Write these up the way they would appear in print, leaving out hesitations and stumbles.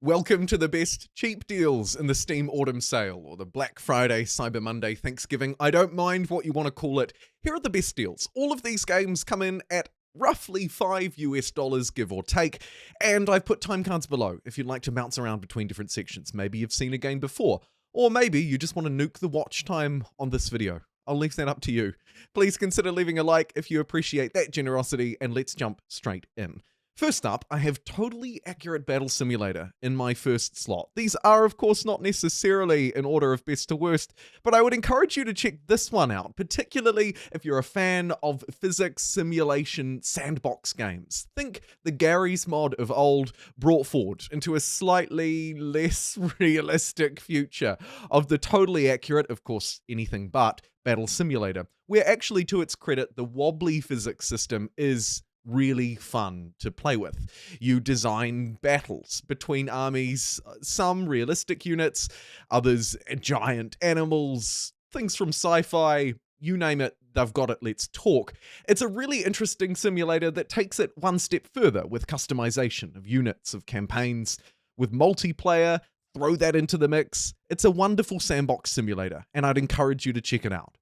Welcome to the best cheap deals in the Steam Autumn Sale, or the Black Friday, Cyber Monday, Thanksgiving. I don't mind what you want to call it. Here are the best deals. All of these games come in at roughly $5 give or take, and I've put time cards below if you'd like to bounce around between different sections. Maybe you've seen a game before, or maybe you just want to nuke the watch time on this video. I'll leave that up to you. Please consider leaving a like if you appreciate that generosity, and let's jump straight in. First up, I have Totally Accurate Battle Simulator in my first slot. These are, of course, not necessarily in order of best to worst, but I would encourage you to check this one out, particularly if you're a fan of physics simulation sandbox games. Think the Gary's mod of old brought forward into a slightly less realistic future of the totally accurate, of course, anything but, Battle Simulator, where actually, to its credit, the wobbly physics system is really fun to play with. You design battles between armies, some realistic units, others giant animals, things from sci-fi, you name it, they've got it, let's talk. It's a really interesting simulator that takes it one step further with customization of units, of campaigns, with multiplayer, throw that into the mix. It's a wonderful sandbox simulator, and I'd encourage you to check it out.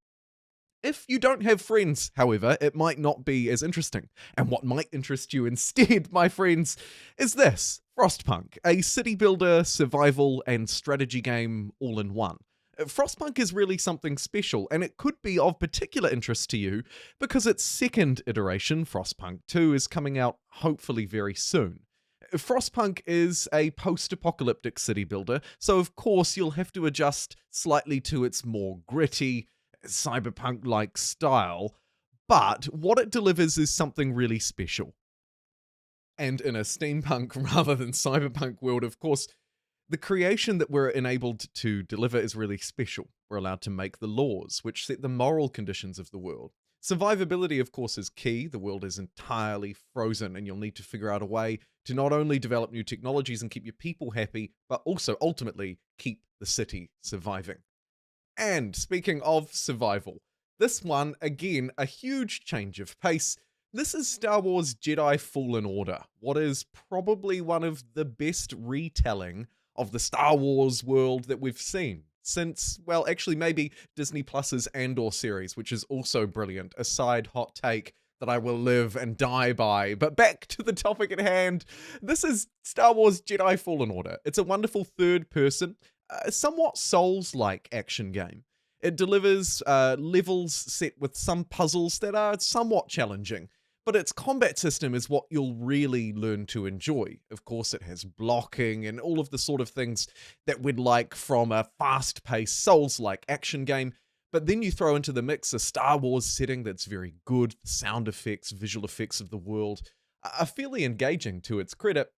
If you don't have friends, however, it might not be as interesting. And what might interest you instead, my friends, is this, Frostpunk, a city builder, survival, and strategy game all in one. Frostpunk is really something special, and it could be of particular interest to you because its second iteration, Frostpunk 2, is coming out hopefully very soon. Frostpunk is a post-apocalyptic city builder, so of course you'll have to adjust slightly to its more gritty, cyberpunk-like style, but what it delivers is something really special. And in a steampunk rather than cyberpunk world, of course, the creation that we're enabled to deliver is really special. We're allowed to make the laws, which set the moral conditions of the world. Survivability, of course, is key. The world is entirely frozen, and you'll need to figure out a way to not only develop new technologies and keep your people happy, but also ultimately keep the city surviving. And speaking of survival, this one, again, a huge change of pace. This is Star Wars Jedi Fallen Order, what is probably one of the best retelling of the Star Wars world that we've seen since, well, actually maybe Disney Plus's Andor series, which is also brilliant, a side hot take that I will live and die by. But back to the topic at hand, this is Star Wars Jedi Fallen Order. It's a wonderful third-person, somewhat Souls-like action game. It delivers levels set with some puzzles that are somewhat challenging, but its combat system is what you'll really learn to enjoy. Of course, it has blocking and all of the sort of things that we'd like from a fast-paced Souls-like action game, but then you throw into the mix a Star Wars setting that's very good, sound effects, visual effects of the world are fairly engaging to its credit,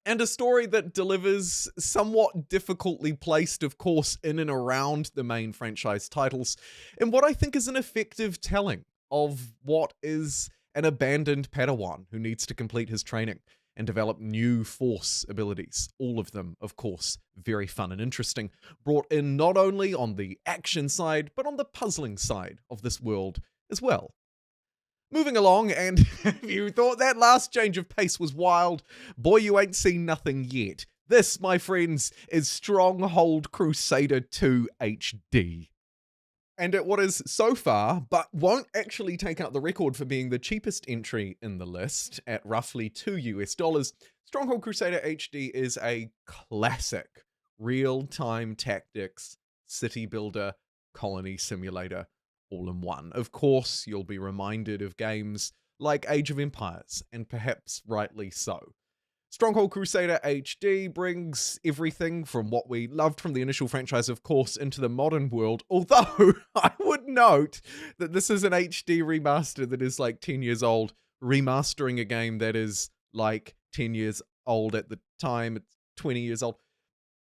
and a story that delivers somewhat difficultly placed, of course, in and around the main franchise titles, in what I think is an effective telling of what is an abandoned Padawan who needs to complete his training and develop new Force abilities. All of them, of course, very fun and interesting, brought in not only on the action side, but on the puzzling side of this world as well. Moving along, and if you thought that last change of pace was wild, boy, you ain't seen nothing yet. This, my friends, is Stronghold Crusader II HD. And at what is so far, but won't actually take out the record for being the cheapest entry in the list at roughly $2, Stronghold Crusader HD is a classic real-time tactics city builder colony simulator all in one. Of course, you'll be reminded of games like Age of Empires, and perhaps rightly so. Stronghold Crusader HD brings everything from what we loved from the initial franchise, of course, into the modern world, although I would note that this is an HD remaster that is like 10 years old, remastering a game that is like 10 years old at the time, it's 20 years old.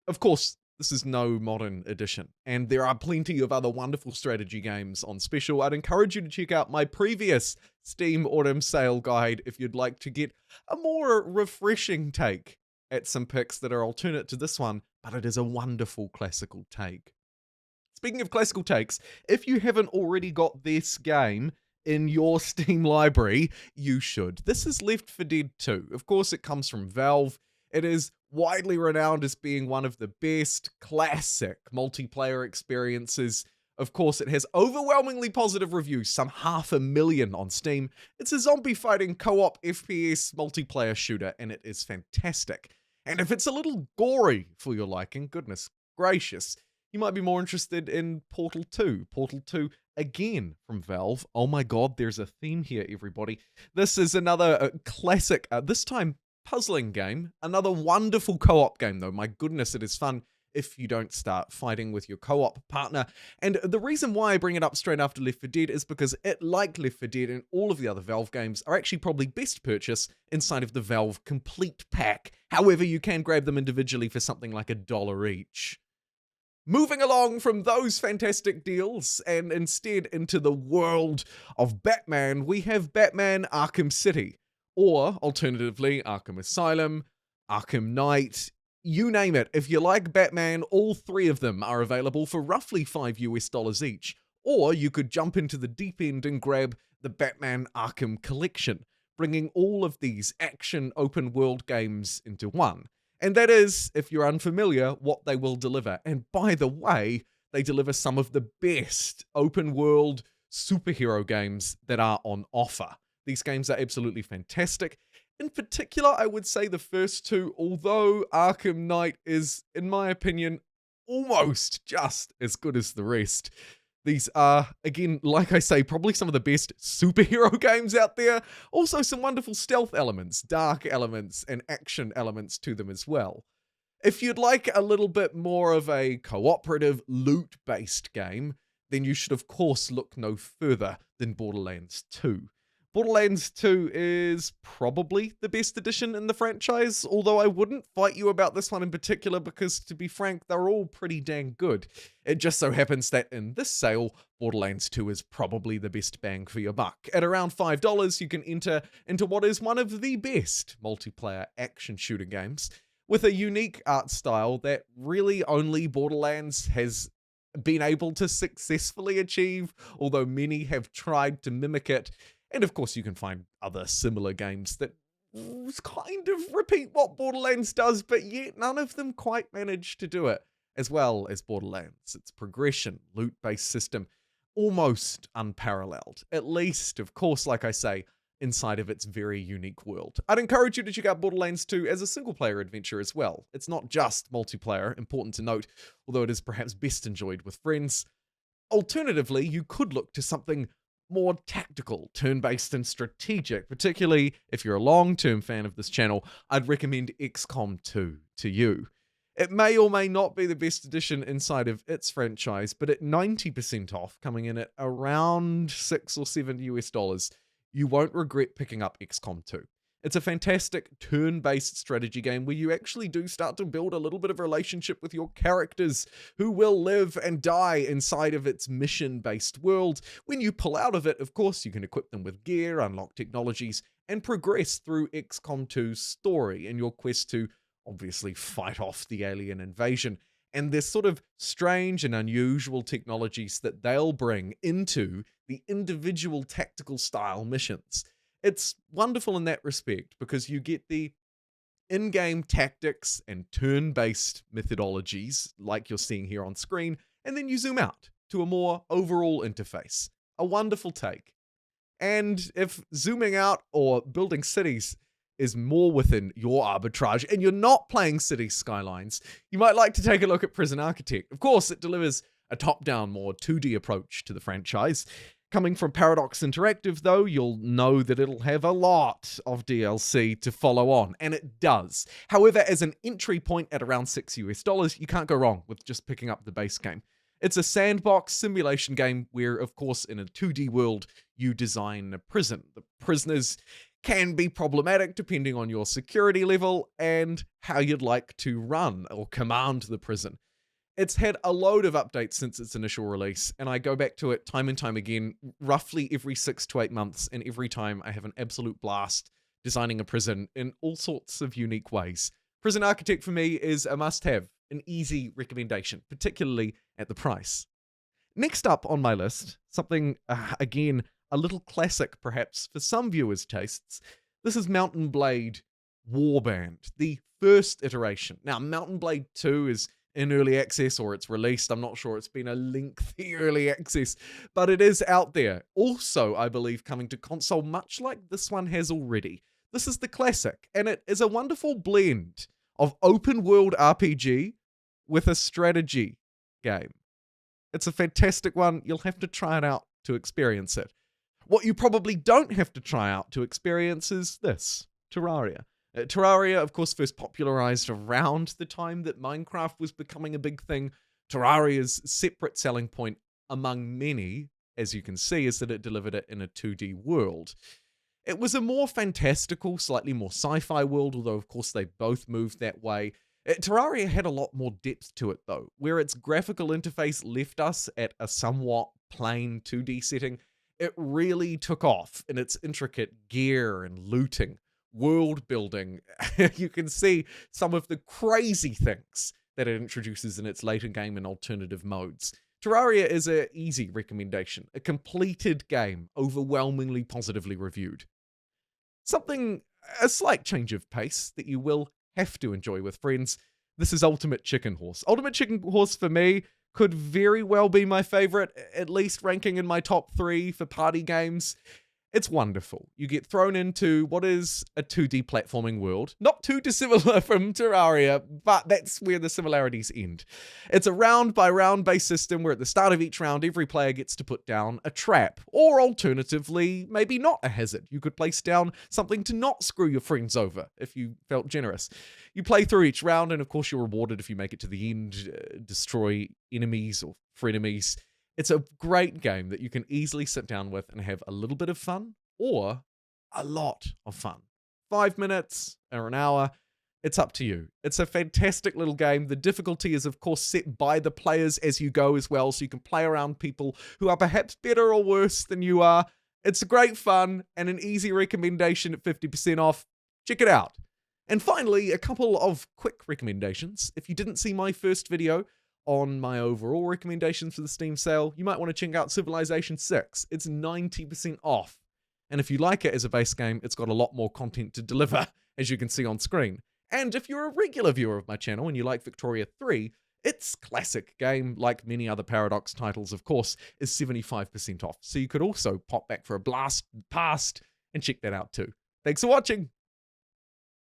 Of course, this is no modern edition, and there are plenty of other wonderful strategy games on special. I'd encourage you to check out my previous Steam Autumn Sale guide if you'd like to get a more refreshing take at some picks that are alternate to this one, but it is a wonderful classical take. Speaking of classical takes, if you haven't already got this game in your Steam library, you should. This is Left 4 Dead 2. Of course, it comes from Valve. It is widely renowned as being one of the best classic multiplayer experiences. Of course, it has overwhelmingly positive reviews, some 500,000 on Steam. It's a zombie fighting co-op FPS multiplayer shooter, and it is fantastic. And if it's a little gory for your liking, goodness gracious, you might be more interested in Portal 2. Portal 2, again, from Valve. Oh my god, there's a theme here, everybody. This is another classic, this time puzzling game. Another wonderful co-op game, though. My goodness, it is fun if you don't start fighting with your co-op partner. And the reason why I bring it up straight after Left 4 Dead is because it, like Left 4 Dead and all of the other Valve games, are actually probably best purchased inside of the Valve Complete Pack. However, you can grab them individually for something like $1 each. Moving along from those fantastic deals and instead into the world of Batman, we have Batman Arkham City, or alternatively Arkham Asylum, Arkham Knight, you name it. If you like Batman, all three of them are available for roughly $5 each. Or you could jump into the deep end and grab the Batman Arkham Collection, bringing all of these action open world games into one. And that is, if you're unfamiliar, what they will deliver. And by the way, they deliver some of the best open world superhero games that are on offer. These games are absolutely fantastic. In particular, I would say the first two, although Arkham Knight is, in my opinion, almost just as good as the rest. These are, again, like I say, probably some of the best superhero games out there. Also some wonderful stealth elements, dark elements, and action elements to them as well. If you'd like a little bit more of a cooperative, loot-based game, then you should of course look no further than Borderlands 2. Borderlands 2 is probably the best addition in the franchise, although I wouldn't fight you about this one in particular because, to be frank, they're all pretty dang good. It just so happens that in this sale, Borderlands 2 is probably the best bang for your buck. At around $5, you can enter into what is one of the best multiplayer action shooter games, with a unique art style that really only Borderlands has been able to successfully achieve, although many have tried to mimic it. And of course, you can find other similar games that kind of repeat what Borderlands does, but yet none of them quite manage to do it as well as Borderlands. Its progression, loot-based system, almost unparalleled. At least, of course, like I say, inside of its very unique world. I'd encourage you to check out Borderlands 2 as a single-player adventure as well. It's not just multiplayer, important to note, although it is perhaps best enjoyed with friends. Alternatively, you could look to something more tactical, turn-based and strategic, particularly if you're a long-term fan of this channel. I'd recommend Xcom 2 to you. It may or may not be the best addition inside of its franchise, but at 90% off, coming in at around $6 or $7, you won't regret picking up Xcom 2. It's a fantastic turn-based strategy game where you actually do start to build a little bit of a relationship with your characters who will live and die inside of its mission-based world. When you pull out of it, of course, you can equip them with gear, unlock technologies, and progress through XCOM 2's story in your quest to obviously fight off the alien invasion. And there's sort of strange and unusual technologies that they'll bring into the individual tactical style missions. It's wonderful in that respect because you get the in-game tactics and turn-based methodologies like you're seeing here on screen, and then you zoom out to a more overall interface. A wonderful take. And if zooming out or building cities is more within your arbitrage and you're not playing City Skylines, you might like to take a look at Prison Architect. Of course, it delivers a top-down, more 2D approach to the franchise. Coming from Paradox Interactive, though, you'll know that it'll have a lot of DLC to follow on, and it does. However, as an entry point at around $6, you can't go wrong with just picking up the base game. It's a sandbox simulation game where, of course, in a 2D world, you design a prison. The prisoners can be problematic depending on your security level and how you'd like to run or command the prison. It's had a load of updates since its initial release, and I go back to it time and time again, roughly every 6 to 8 months, and every time I have an absolute blast designing a prison in all sorts of unique ways. Prison Architect for me is a must-have, an easy recommendation, particularly at the price. Next up on my list, something, again, a little classic perhaps for some viewers' tastes. This is Mount & Blade Warband, the first iteration. Now, Mountain Blade 2 is in early access, or it's released. I'm not sure. It's been a lengthy early access, but it is out there. Also, I believe, coming to console, much like this one has already. This is the classic, and it is a wonderful blend of open world RPG with a strategy game. It's a fantastic one. You'll have to try it out to experience it. What you probably don't have to try out to experience is this, Terraria. Terraria, of course, first popularized around the time that Minecraft was becoming a big thing. Terraria's separate selling point among many, as you can see, is that it delivered it in a 2D world. It was a more fantastical, slightly more sci-fi world, although of course they both moved that way. Terraria had a lot more depth to it though, where its graphical interface left us at a somewhat plain 2D setting. It really took off in its intricate gear and looting, world building. You can see some of the crazy things that it introduces in its later game and alternative modes. Terraria is an easy recommendation, a completed game, overwhelmingly positively reviewed. A slight change of pace that you will have to enjoy with friends. This is Ultimate Chicken Horse. Ultimate Chicken Horse, for me, could very well be my favorite, at least ranking in my top 3 for party games. It's wonderful. You get thrown into what is a 2D platforming world. Not too dissimilar from Terraria, but that's where the similarities end. It's a round-by-round based system where at the start of each round, every player gets to put down a trap, or alternatively, maybe not a hazard. You could place down something to not screw your friends over, if you felt generous. You play through each round, and of course you're rewarded if you make it to the end, destroy enemies or frenemies. It's a great game that you can easily sit down with and have a little bit of fun or a lot of fun. 5 minutes or an hour, it's up to you. It's a fantastic little game. The difficulty is, of course, set by the players as you go as well, so you can play around people who are perhaps better or worse than you are. It's great fun and an easy recommendation at 50% off. Check it out. And finally, a couple of quick recommendations. If you didn't see my first video on my overall recommendations for the Steam sale, you might want to check out Civilization 6. It's 90% off. And if you like it as a base game, it's got a lot more content to deliver, as you can see on screen. And if you're a regular viewer of my channel and you like Victoria 3, its classic game, like many other Paradox titles, of course, is 75% off. So you could also pop back for a blast past and check that out too. Thanks for watching!